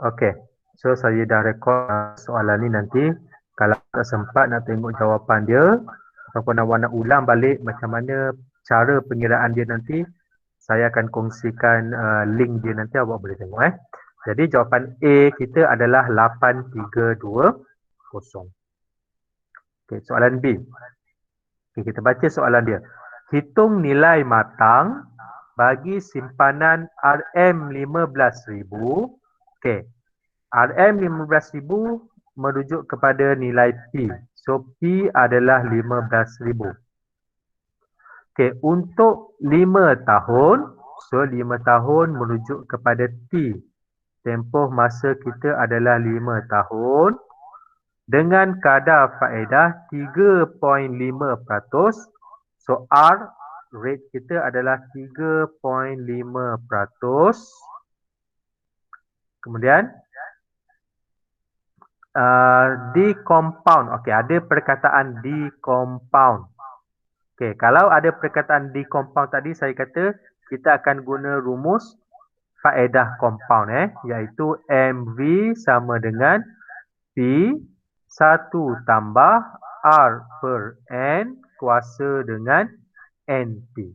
Okey. So saya dah rekod soalan ni nanti. Kalau tak sempat nak tengok jawapan dia ataupun awak nak ulang balik macam mana cara pengiraan dia nanti, saya akan kongsikan link dia nanti awak boleh tengok Jadi jawapan A kita adalah 8320. Okey, soalan B. Okey, kita baca soalan dia. Hitung nilai matang bagi simpanan RM15,000. Okey. RM15,000 merujuk kepada nilai P. So P adalah 15,000. Okey, untuk 5 tahun, so 5 tahun merujuk kepada T. Tempoh masa kita adalah 5 tahun dengan kadar faedah 3.5%. So R rate kita adalah 3.5%. Kemudian di compound. Okey, ada perkataan di compound. Okey, kalau ada perkataan di compound tadi, saya kata kita akan guna rumus faedah compound iaitu MV sama dengan P 1 tambah R per N kuasa dengan NP.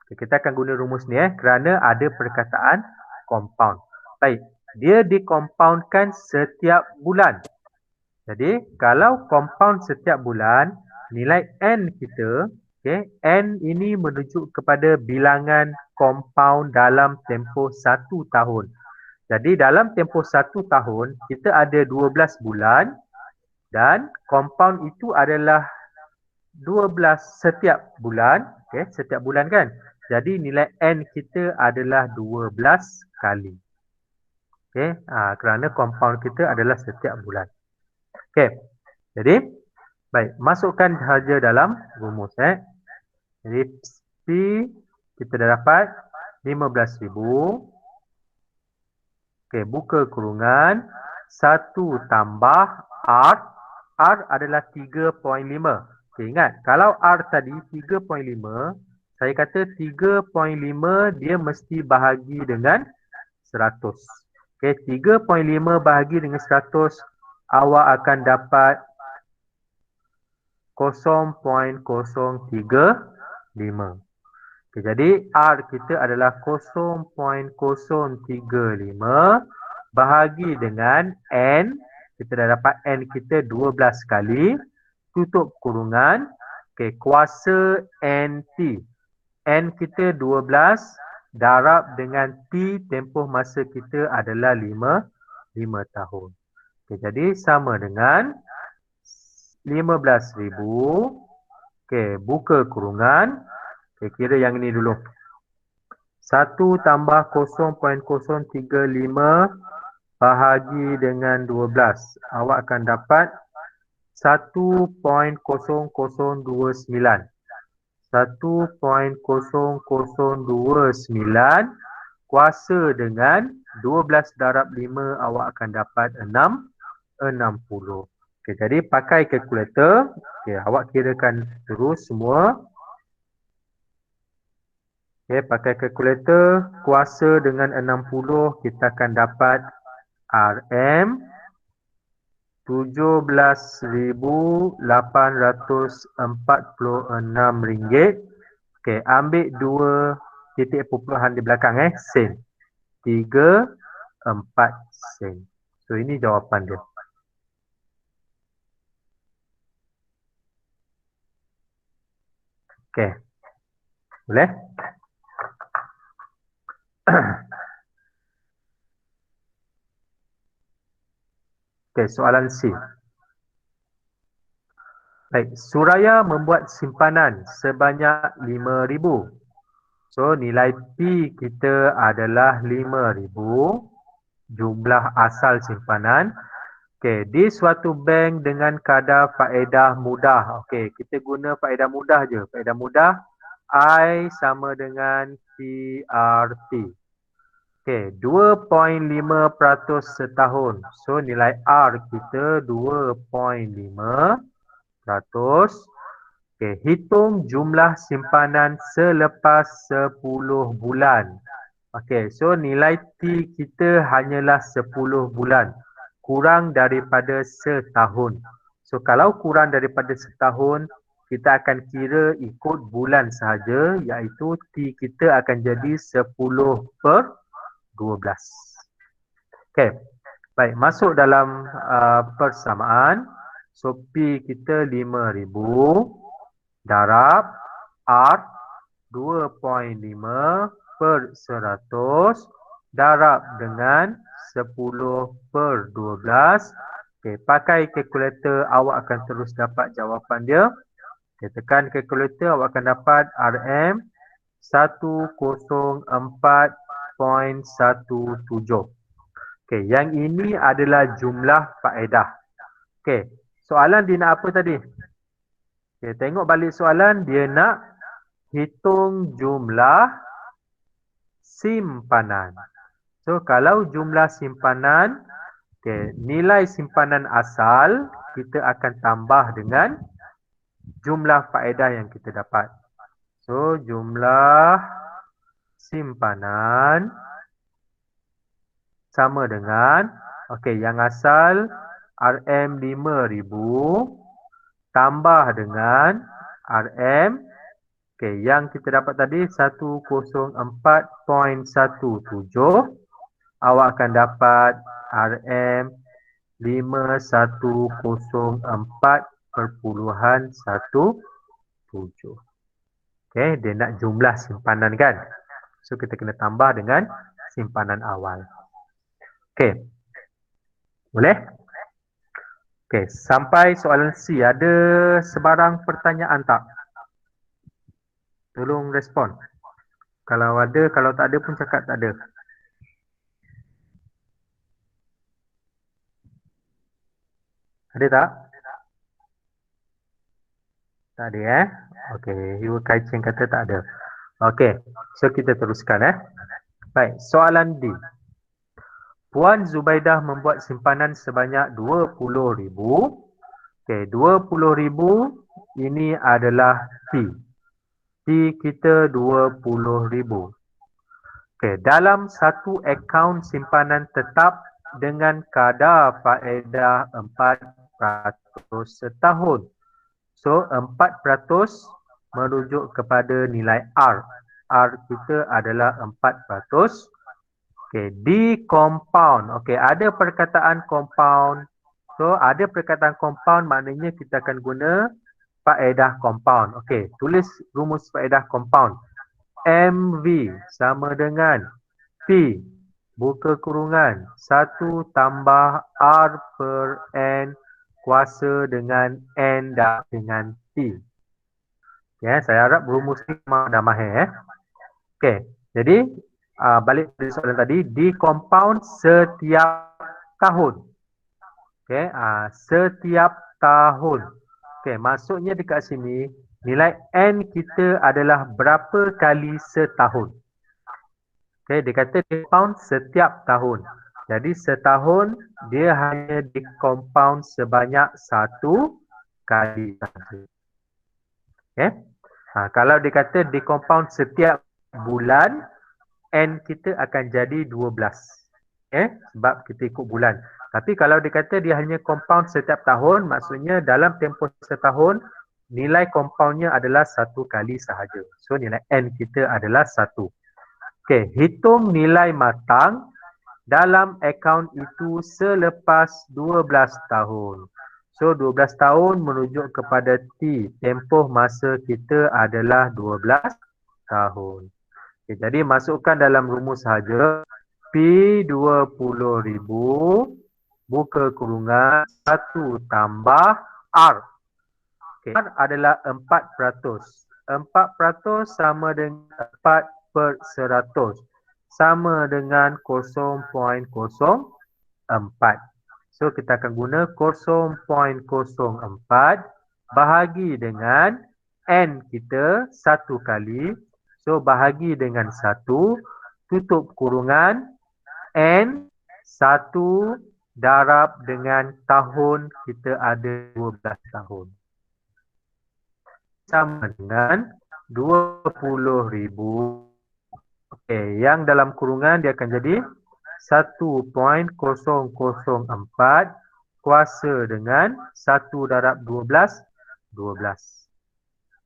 Okay, kita akan guna rumus ni kerana ada perkataan compound. Baik, dia dikompaundkan setiap bulan. Jadi, kalau compound setiap bulan, nilai N kita, N ini merujuk kepada bilangan compound dalam tempoh 1 tahun. Jadi, dalam tempoh 1 tahun, kita ada 12 bulan dan compound itu adalah 12 setiap bulan. Setiap bulan kan? Jadi, nilai N kita adalah 12 kali. Kerana compound kita adalah setiap bulan. Okey. Jadi, baik, masukkan sahaja dalam rumus Jadi, P kita dah dapat 15,000. Okey, buka kurungan 1 tambah R. R adalah 3.5. Okey, ingat, kalau R tadi 3.5, saya kata 3.5 dia mesti bahagi dengan 100. Okey, 3.5 bahagi dengan 100, awak akan dapat 0.035. Okay, jadi R kita adalah 0.035 bahagi dengan N. Kita dah dapat N kita 12 kali. Tutup kurungan. Okay, kuasa NT. N kita 12 darab dengan T, tempoh masa kita adalah 5 tahun. Okay, jadi sama dengan 15,000. Okey, buka kurungan. Okey, kira yang ini dulu. 1 tambah 0.035 bahagi dengan 12. Awak akan dapat 1.0029. 1.0029 kuasa dengan 12 darab 5, awak akan dapat 60. Okay, jadi pakai kalkulator. Okay, awak kirakan terus semua. Okay, pakai kalkulator. Kuasa dengan 60, kita akan dapat RM 17,846 ringgit. Okay, ambil 2 titik perpuluhan di belakang sen. 34 sen. So ini jawapan dia. Okey. Boleh? Okey, soalan C. Baik, Suraya membuat simpanan sebanyak 5,000. So, nilai P kita adalah 5,000. Jumlah asal simpanan. Okey, di suatu bank dengan kadar faedah mudah. Okey, kita guna faedah mudah je. Faedah mudah I sama dengan PRT. Okey, 2.5% setahun. So, nilai R kita 2.5%. Okey, hitung jumlah simpanan selepas 10 bulan. Okey, so nilai T kita hanyalah 10 bulan. Kurang daripada setahun. So kalau kurang daripada setahun, kita akan kira ikut bulan sahaja, iaitu T kita akan jadi 10/12. Okey, baik, masuk dalam persamaan. So P kita 5,000 darab R 2.5 per 100 darab dengan 10/12. Okey, pakai kalkulator awak akan terus dapat jawapan dia. Okay, tekan kalkulator, awak akan dapat RM 104.17. Okey, yang ini adalah jumlah faedah. Okey, soalan dia nak apa tadi? Okey, tengok balik soalan, dia nak hitung jumlah simpanan. So, kalau jumlah simpanan, okay, nilai simpanan asal kita akan tambah dengan jumlah faedah yang kita dapat. So, jumlah simpanan sama dengan, okay, yang asal RM 5,000 tambah dengan RM, okay, yang kita dapat tadi 104.17. Awak akan dapat RM 5104.17. Okay, dia nak jumlah simpanan kan. So kita kena tambah dengan simpanan awal. Okay, boleh? Okay, sampai soalan C. Ada sebarang pertanyaan tak? Tolong respon. Kalau ada, kalau tak ada pun cakap tak ada. Ada tak? Tak ada Okey, Ibu Kaicing kata tak ada. Okey, so kita teruskan Baik, soalan D. Puan Zubaidah membuat simpanan sebanyak 20,000. Okey, 20,000 ini adalah P. P kita 20,000. Okey, dalam satu akaun simpanan tetap dengan kadar faedah 4% setahun. So 4% merujuk kepada nilai R. R kita adalah 4%. Okey, di compound. Okey, ada perkataan compound. So ada perkataan compound maknanya kita akan guna faedah compound. Okey, tulis rumus faedah compound. MV sama dengan P buka kurungan 1 tambah R per N kuasa dengan N dengan T. Ya, saya harap rumus ni memang dah mahir Okey, jadi balik dari soalan tadi, di compound setiap tahun. Okey, setiap tahun. Okey, maksudnya dekat sini nilai N kita adalah berapa kali setahun. Okey, dia kata di compound setiap tahun. Jadi setahun dia hanya di compound sebanyak 1 kali sahaja. Okey. Kalau dia kata di compound setiap bulan, N kita akan jadi 12. Sebab kita ikut bulan. Tapi kalau dia kata dia hanya compound setiap tahun, maksudnya dalam tempoh setahun, nilai compoundnya adalah 1 kali sahaja. So nilai N kita adalah 1. Okey, hitung nilai matang dalam akaun itu selepas 12 tahun. So 12 tahun merujuk kepada T. Tempoh masa kita adalah 12 tahun. Okay, jadi masukkan dalam rumus sahaja. P 20,000 buka kurungan 1 tambah R. Okay, R adalah 4%. 4% sama dengan 4/100. Sama dengan 0.04. So kita akan guna 0.04 bahagi dengan N kita 1 kali. So bahagi dengan 1, tutup kurungan N 1 darab dengan tahun kita ada 12 tahun. Sama dengan 20,000 Okey, yang dalam kurungan dia akan jadi 1.004 kuasa dengan 1 darab 12, 12.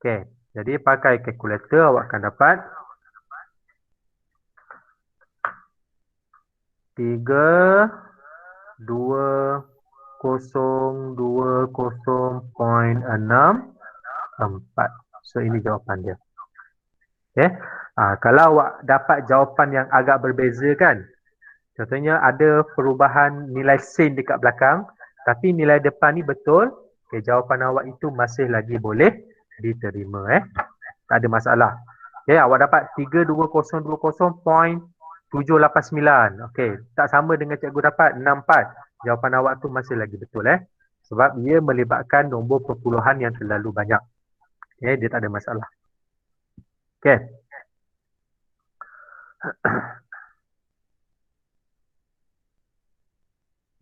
Okey, jadi pakai kalkulator awak akan dapat 32.020.64. So ini jawapan dia. Okey. Kalau awak dapat jawapan yang agak berbeza kan. Contohnya ada perubahan nilai sin dekat belakang tapi nilai depan ni betul. Okey, jawapan awak itu masih lagi boleh diterima Tak ada masalah. Okey, awak dapat 32.020.789. Okey, tak sama dengan cikgu dapat 64. Jawapan awak tu masih lagi betul sebab ia melibatkan nombor perpuluhan yang terlalu banyak. Okey, dia tak ada masalah. Okey.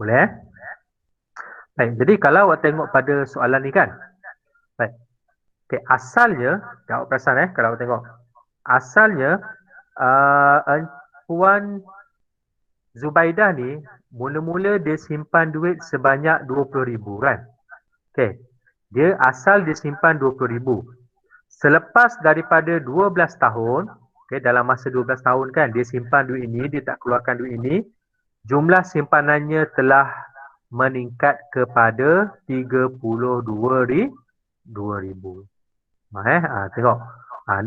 Boleh Baik, jadi kalau awak tengok pada soalan ni kan. Baik. Okey, asalnya, awak perasan kalau awak tengok. Asalnya Puan Zubaidah ni mula-mula dia simpan duit sebanyak 20,000 kan. Okey. Dia asal dia simpan 20,000. Selepas daripada 12 tahun, dalam masa 12 tahun kan dia simpan duit ini, dia tak keluarkan duit ini, jumlah simpanannya telah meningkat kepada 32,000. Tengok.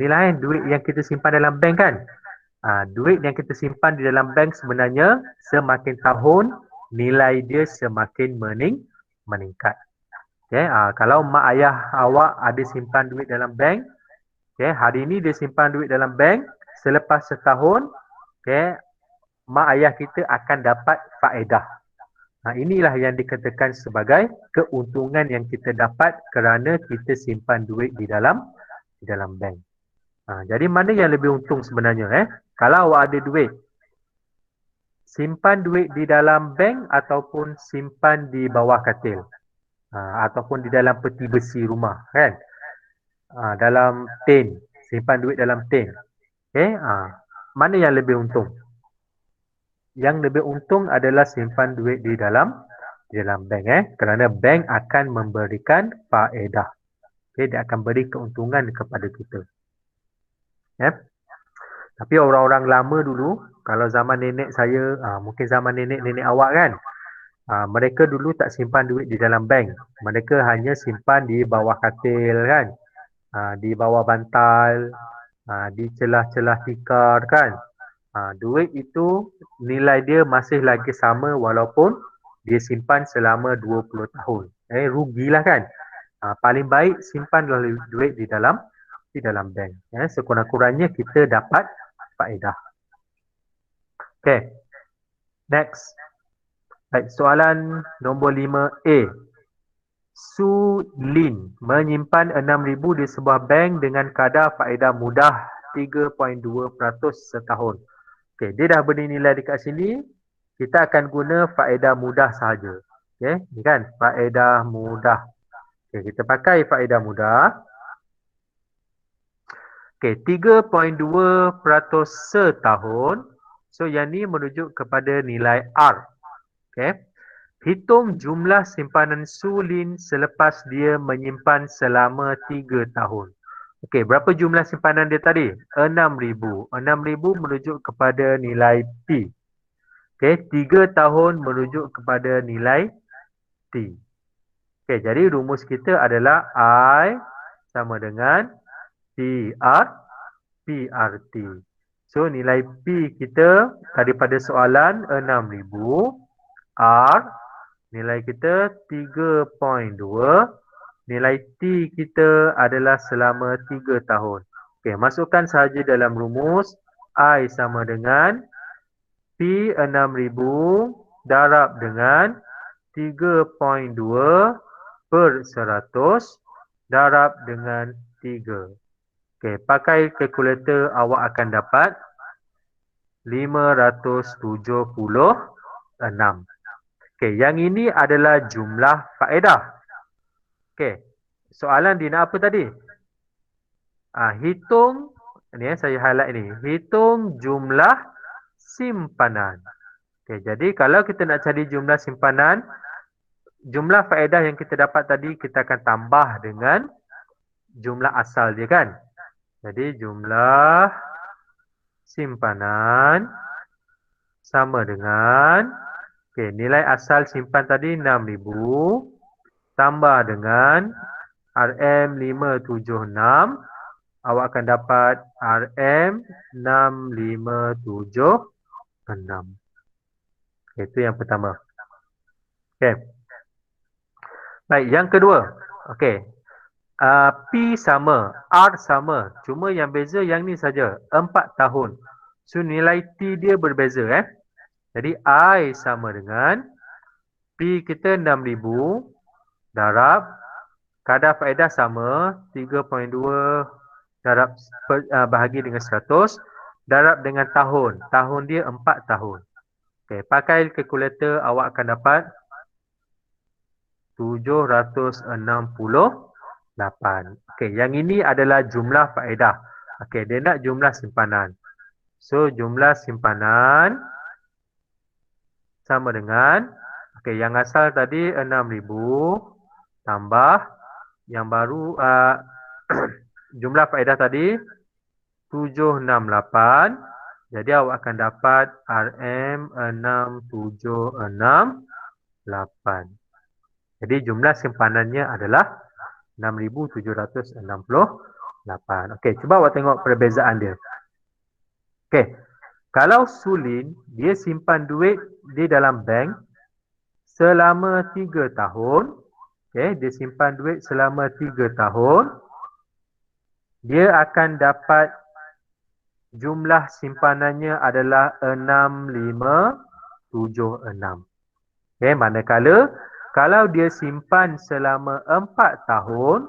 Ni lah duit yang kita simpan dalam bank kan. Duit yang kita simpan di dalam bank sebenarnya semakin tahun nilai dia semakin meningkat. Kalau mak ayah awak ada simpan duit dalam bank, hari ini dia simpan duit dalam bank, selepas setahun, mak ayah kita akan dapat faedah. Inilah yang dikatakan sebagai keuntungan yang kita dapat kerana kita simpan duit di dalam bank. Jadi mana yang lebih untung sebenarnya? Kalau awak ada duit, simpan duit di dalam bank ataupun simpan di bawah katil, ataupun di dalam peti besi rumah kan? Dalam tin, simpan duit dalam tin. Mana yang lebih untung? Yang lebih untung adalah simpan duit di dalam bank kerana bank akan memberikan faedah. Dia akan beri keuntungan kepada kita. Tapi orang-orang lama dulu, kalau zaman nenek saya, mungkin zaman nenek-nenek awak kan, mereka dulu tak simpan duit di dalam bank. Mereka hanya simpan di bawah katil kan, di bawah bantal, di celah-celah tikar kan. Duit itu nilai dia masih lagi sama walaupun dia simpan selama 20 tahun. Rugilah kan. Paling baik simpanlah duit di dalam bank. Sekurang-kurangnya kita dapat faedah. Okay. Next. Baik, soalan nombor 5A. Su Lin menyimpan 6,000 di sebuah bank dengan kadar faedah mudah 3.2% setahun. Okey, dia dah bernilai dekat sini, kita akan guna faedah mudah sahaja. Okey, ni kan faedah mudah. Okey, kita pakai faedah mudah. Okey, 3.2% setahun. So yang ni merujuk kepada nilai R. Okey. Hitung jumlah simpanan Su Lin selepas dia menyimpan selama 3 tahun. Okey, berapa jumlah simpanan dia tadi? 6,000. 6,000 merujuk kepada nilai T. Okey, 3 tahun merujuk kepada nilai T. Okey, jadi rumus kita adalah I sama dengan PRT. So, nilai P kita daripada soalan 6,000. R, nilai kita 3.2. Nilai T kita adalah selama 3 tahun. Okey, masukkan sahaja dalam rumus. I sama dengan P 6,000 darab dengan 3.2 per 100 darab dengan 3. Okey, pakai kalkulator awak akan dapat 576. Okey, yang ini adalah jumlah faedah. Okey, soalan dia nak apa tadi? Hitung Ini saya highlight ni. Hitung jumlah simpanan. Okey, jadi kalau kita nak cari jumlah simpanan, jumlah faedah yang kita dapat tadi kita akan tambah dengan jumlah asal dia kan. Jadi jumlah simpanan sama dengan nilai asal simpan tadi 6,000 tambah dengan RM576, awak akan dapat RM6576. Itu yang pertama. Okey. Baik, yang kedua. Okey. P sama, R sama. Cuma yang beza yang ni saja, 4 tahun. So nilai T dia berbeza Jadi I sama dengan P kita 6,000 darab kadar faedah sama 3.2 darab bahagi dengan 100 darab dengan tahun. Tahun dia 4 tahun. Okey, pakai kalkulator awak akan dapat 768. Okey, yang ini adalah jumlah faedah. Okey, dia nak jumlah simpanan. So jumlah simpanan sama dengan yang asal tadi 6,000 tambah yang baru jumlah faedah tadi 768. Jadi awak akan dapat RM6768. Jadi jumlah simpanannya adalah 6,768. Okey, cuba awak tengok perbezaan dia. Okey. Kalau Sulin, dia simpan duit di dalam bank selama 3 tahun. Okey, dia simpan duit selama 3 tahun. Dia akan dapat jumlah simpanannya adalah 6,576. Okey, manakala kalau dia simpan selama 4 tahun,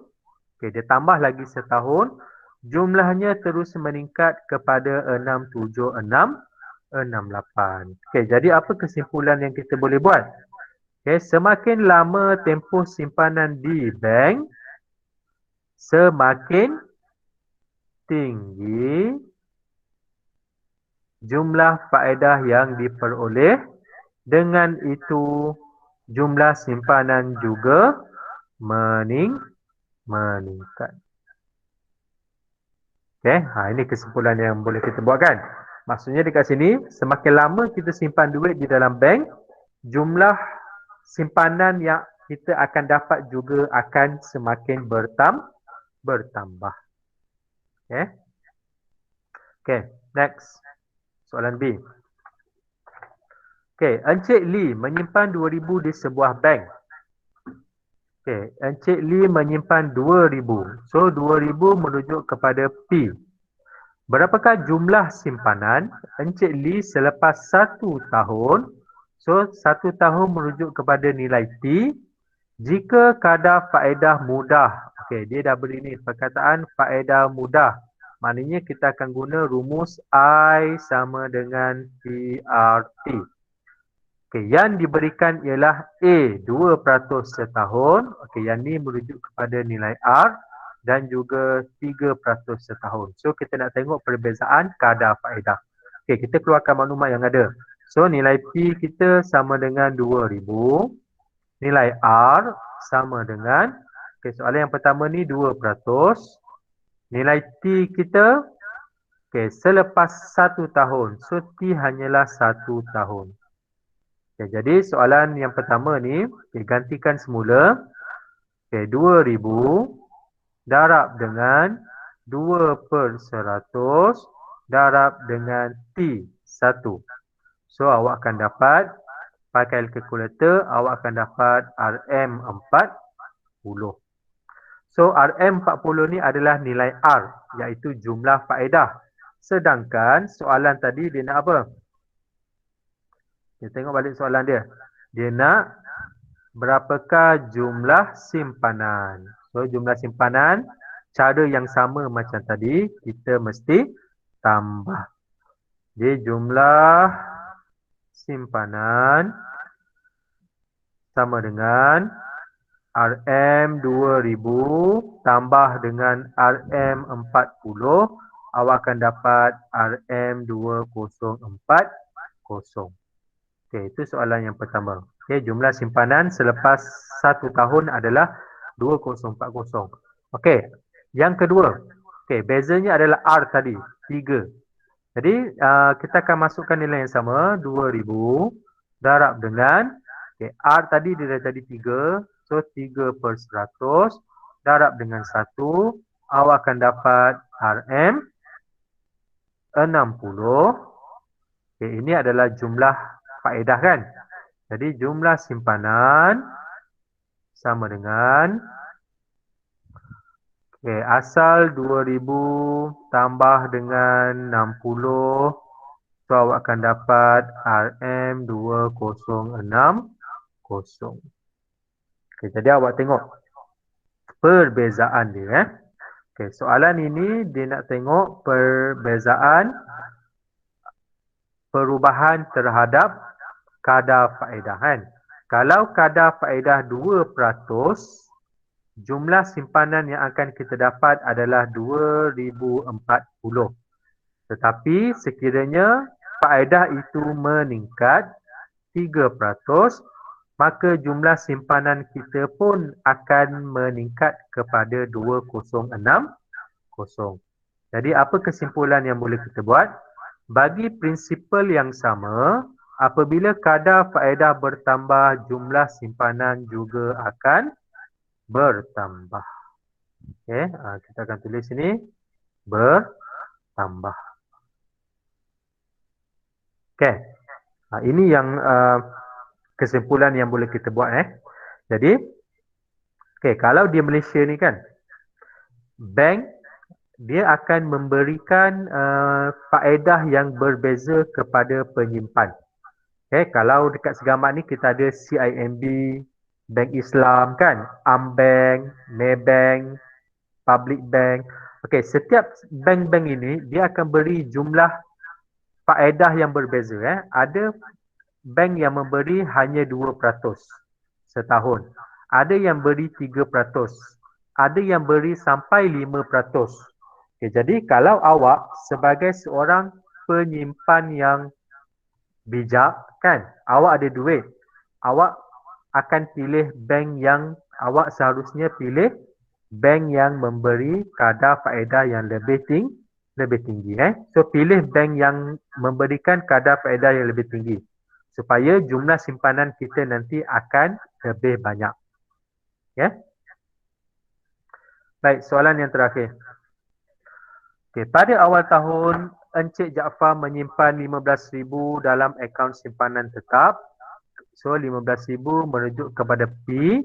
dia tambah lagi setahun, jumlahnya terus meningkat kepada 6,768. Jadi apa kesimpulan yang kita boleh buat? Semakin lama tempoh simpanan di bank, semakin tinggi jumlah faedah yang diperoleh. Dengan itu, jumlah simpanan juga meningkat. Ini kesimpulan yang boleh kita buat kan. Maksudnya dekat sini, semakin lama kita simpan duit di dalam bank, jumlah simpanan yang kita akan dapat juga akan semakin bertambah. Next. Soalan B. Encik Lee menyimpan 2,000 di sebuah bank. Encik Lee menyimpan 2,000. So 2,000 merujuk kepada P. Berapakah jumlah simpanan Encik Lee selepas 1 tahun? So 1 tahun merujuk kepada nilai T. Jika kadar faedah mudah. Dia dah beri ni perkataan faedah mudah. Maknanya kita akan guna rumus I sama dengan PRT. Yang diberikan ialah A 2% setahun. Yang ni merujuk kepada nilai R dan juga 3% setahun. So kita nak tengok perbezaan kadar faedah. Kita keluarkan maklumat yang ada. So nilai P kita sama dengan 2,000. Nilai R sama dengan soalan yang pertama ni 2%. Nilai T kita selepas 1 tahun. So T hanyalah 1 tahun. Jadi soalan yang pertama ni gantikan semula 2,000 darab dengan 2/100 darab dengan T 1. So awak akan dapat pakai kalkulator, awak akan dapat RM40. So RM40 ni adalah nilai R, iaitu jumlah faedah. Sedangkan soalan tadi dia nak apa? Kita tengok balik soalan dia. Dia nak berapakah jumlah simpanan. So jumlah simpanan, cara yang sama macam tadi, kita mesti tambah. Jadi jumlah simpanan sama dengan RM2,000 tambah dengan RM40. awak akan dapat RM2040. Okey, itu soalan yang pertama. Okey, jumlah simpanan selepas 1 tahun adalah 2040. Okey, yang kedua. Okey, bezanya adalah R tadi, 3. Jadi, kita akan masukkan nilai yang sama, 2000 darab dengan, okey, R tadi dia dah jadi 3, so 3/100 darab dengan 1, awak akan dapat RM60. Okey, ini adalah jumlah faedah kan? Jadi jumlah simpanan sama dengan asal 2000 tambah dengan 60, so awak akan dapat RM2060. Okay, jadi awak tengok perbezaan dia. Okay, soalan ini dia nak tengok perbezaan perubahan terhadap kadar faedah kan. Kalau kadar faedah 2%, jumlah simpanan yang akan kita dapat adalah 2040. Tetapi sekiranya faedah itu meningkat 3%, maka jumlah simpanan kita pun akan meningkat kepada 2060. Jadi apa kesimpulan yang boleh kita buat? Bagi prinsipal yang sama, apabila kadar faedah bertambah, jumlah simpanan juga akan bertambah. Okey, kita akan tulis sini bertambah. Okey, ini yang kesimpulan yang boleh kita buat. Jadi, kalau di Malaysia ni kan, bank dia akan memberikan faedah yang berbeza kepada penyimpan. Kalau dekat Segamat ni kita ada CIMB, Bank Islam kan, AmBank, Maybank, Public Bank. Setiap bank-bank ini dia akan beri jumlah faedah yang berbeza. Ada bank yang memberi hanya 2% setahun. Ada yang beri 3%. Ada yang beri sampai 5%. Jadi kalau awak sebagai seorang penyimpan yang bijak kan, awak ada duit, awak akan pilih bank yang awak seharusnya pilih bank yang memberi kadar faedah yang lebih tinggi. So pilih bank yang memberikan kadar faedah yang lebih tinggi supaya jumlah simpanan kita nanti akan lebih banyak. Baik, soalan yang terakhir. Pada awal tahun, Encik Jaafar menyimpan 15,000 dalam akaun simpanan tetap. So 15,000 merujuk kepada P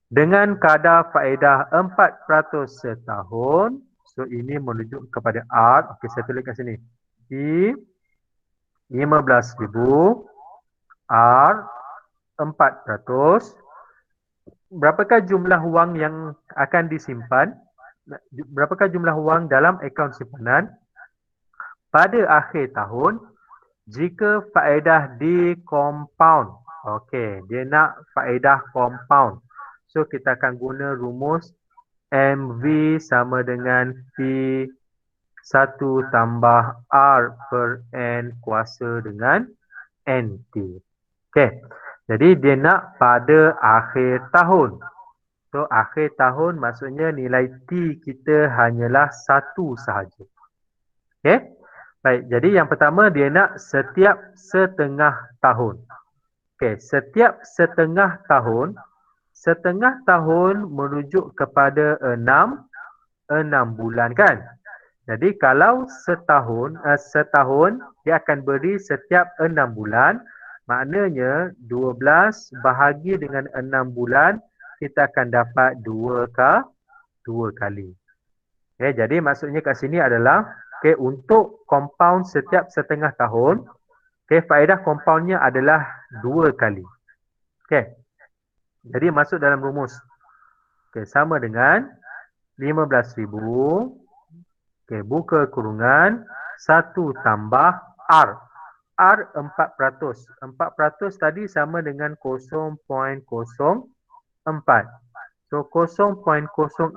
dengan kadar faedah 4% setahun. So ini merujuk kepada R. Okey, saya tulis kat sini. P 15,000 R 4%. Berapakah jumlah wang yang akan disimpan? Berapakah jumlah wang dalam akaun simpanan pada akhir tahun jika faedah di-compound? Okey, dia nak faedah compound. So kita akan guna rumus MV sama dengan P1 tambah R per N kuasa dengan NT. Okey, jadi dia nak pada akhir tahun. So akhir tahun maksudnya nilai T kita hanyalah 1 sahaja. Okey. Baik, jadi yang pertama dia nak setiap setengah tahun. Okey, setiap setengah tahun merujuk kepada 6 bulan kan. Jadi kalau setahun dia akan beri setiap 6 bulan, maknanya 12 bahagi dengan 6 bulan kita akan dapat 2 kali. Jadi maksudnya kat sini adalah untuk compound setiap setengah tahun, faedah compoundnya adalah 2 kali. Jadi masuk dalam rumus. Sama dengan 15,000 buka kurungan 1 tambah R. R 4%. 4% tadi sama dengan 0.04. So 0.04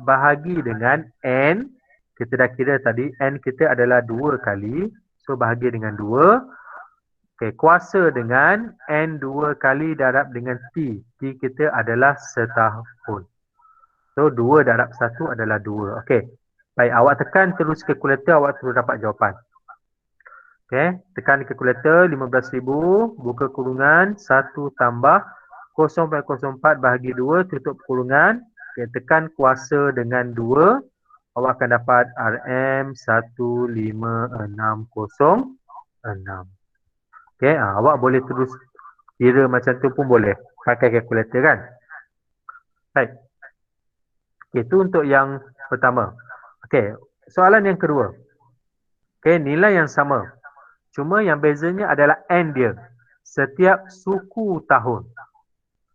bahagi dengan N. kita dah kira tadi N kita adalah 2 kali. So bahagi dengan 2. Okey, kuasa dengan N 2 kali darab dengan T. T kita adalah setahun. So 2 darab 1 adalah 2. Okey. Baik, awak tekan terus kalkulator, awak terus dapat jawapan. Okey, tekan kalkulator 15,000, buka kurungan 1 tambah 0,04 bahagi 2 tutup kurungan. Okey, tekan kuasa dengan 2, awak akan dapat RM15606. Okey, awak boleh terus kira macam tu pun boleh pakai kalkulator kan. Baik. Okey, itu untuk yang pertama. Okey, soalan yang kedua. Okey, nilai yang sama. Cuma yang bezanya adalah N dia. Setiap suku tahun.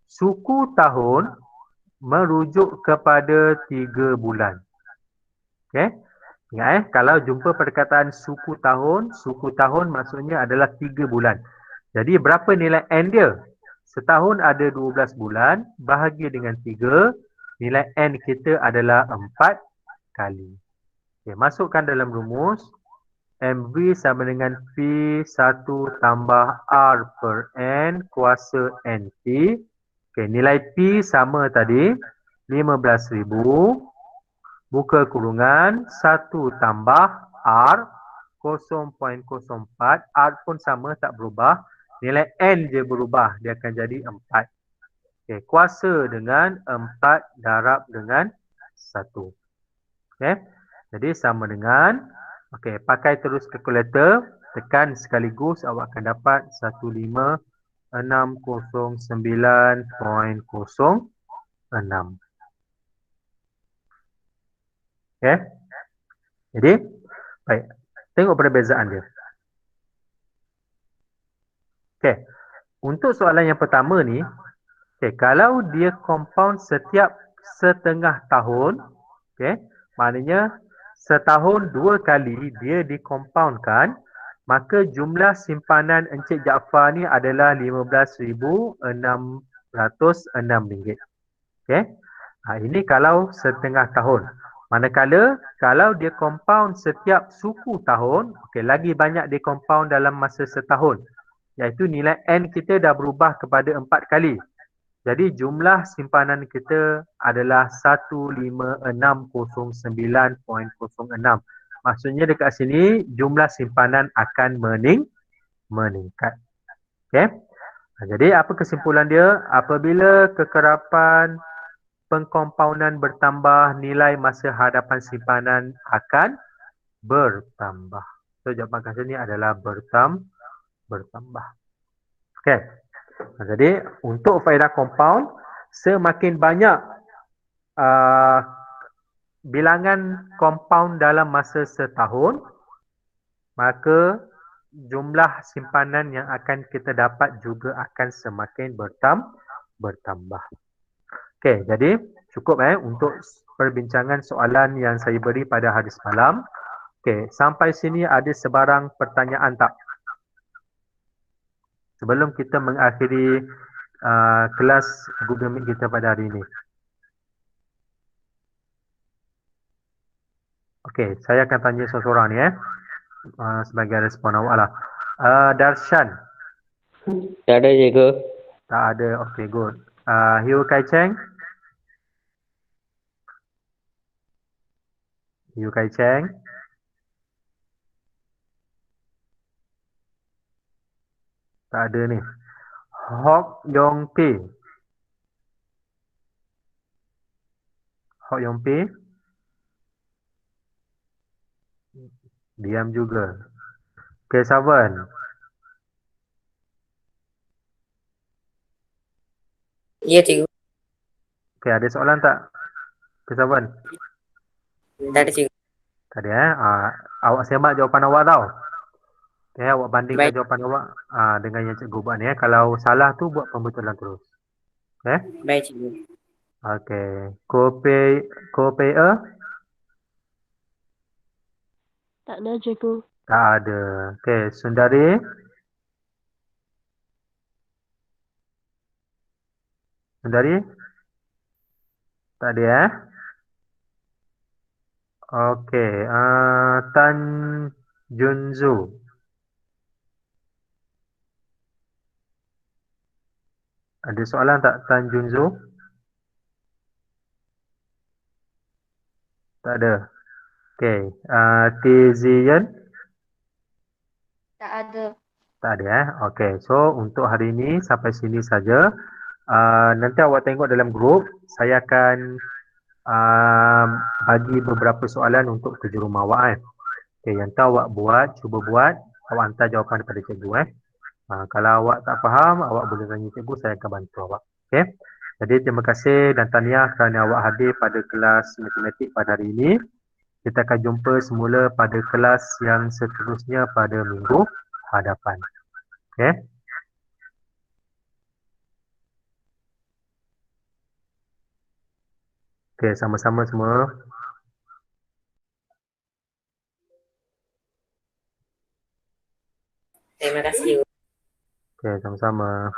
Suku tahun merujuk kepada 3 bulan. Okey. Ingat kalau jumpa perkataan suku tahun maksudnya adalah 3 bulan. Jadi berapa nilai N dia? Setahun ada 12 bulan, bahagi dengan 3, nilai N kita adalah 4 kali. Okey, masukkan dalam rumus. MV sama dengan P1 tambah R per N kuasa NT. Okey, nilai P sama tadi, 15,000. Buka kurungan, 1 tambah R, 0,04. R pun sama, tak berubah. Nilai N je berubah, dia akan jadi 4. Okey, kuasa dengan 4 darab dengan 1. Okey, jadi sama dengan, okey, pakai terus kalkulator, tekan sekaligus, awak akan dapat 15609.06. Okey, jadi, baik, tengok perbezaan dia. Okey, untuk soalan yang pertama ni, okey, kalau dia compound setiap setengah tahun, okey, maknanya setahun 2 kali dia dikompaundkan, maka jumlah simpanan Encik Jaafar ni adalah RM15,606. Okey. Ini kalau setengah tahun. Manakala kalau dia compound setiap suku tahun, okey, lagi banyak dia compound dalam masa setahun. Iaitu nilai N kita dah berubah kepada 4 kali. Jadi jumlah simpanan kita adalah 15609.06. Maksudnya dekat sini jumlah simpanan akan meningkat. Okey. Jadi apa kesimpulan dia? Apabila kekerapan pengkompaunan bertambah, nilai masa hadapan simpanan akan bertambah. So jawapan kat sini adalah bertambah. Okey. Jadi untuk faedah compound, semakin banyak bilangan compound dalam masa setahun, maka jumlah simpanan yang akan kita dapat juga akan semakin bertambah. Okey, jadi cukup untuk perbincangan soalan yang saya beri pada hari semalam. Okey, sampai sini ada sebarang pertanyaan tak? Sebelum kita mengakhiri kelas Google Meet kita pada hari ini. Okey, saya akan tanya seorang-seorang ni sebagai respon awak lah. Darshan. Tak ada cikgu. Tak ada, okey, good. Hiu Kai Cheng. Hiu Kai Cheng. Tak ada ni. Hok Yong Pei. Hok Yong Pei. Diam juga. Kesavan. Ya cikgu. Okey, ada soalan tak? Kesavan. Tak ada cikgu. Tak ada awak semak jawapan awak tau. Okey, awak bandingkan Baik. jawapan awak dengan yang cikgu buat ni. Kalau salah tu buat pembetulan terus. Okey. Baik cikgu. Okey. Kopei Tak ada cikgu. tak ada. Okey, Sundari. Sundari? Tak ada Okey, Tan Junzu. Ada soalan tak Tan Junzu? Tak ada. Okey, Tizian? Tak ada. Tak ada Okey, so untuk hari ini sampai sini saja. Nanti awak tengok dalam grup, saya akan uh, bagi beberapa soalan untuk kerja rumah awak Okey, yang tu awak buat, cuba buat, awak hantar jawapan kepada cikgu kalau awak tak faham, awak boleh tanya cikgu, saya akan bantu awak. Okey. Jadi terima kasih dan tahniah kerana awak hadir pada kelas matematik pada hari ini. Kita akan jumpa semula pada kelas yang seterusnya pada minggu hadapan. Okey. Okey, sama-sama semua. Terima kasih. Okey, sama-sama.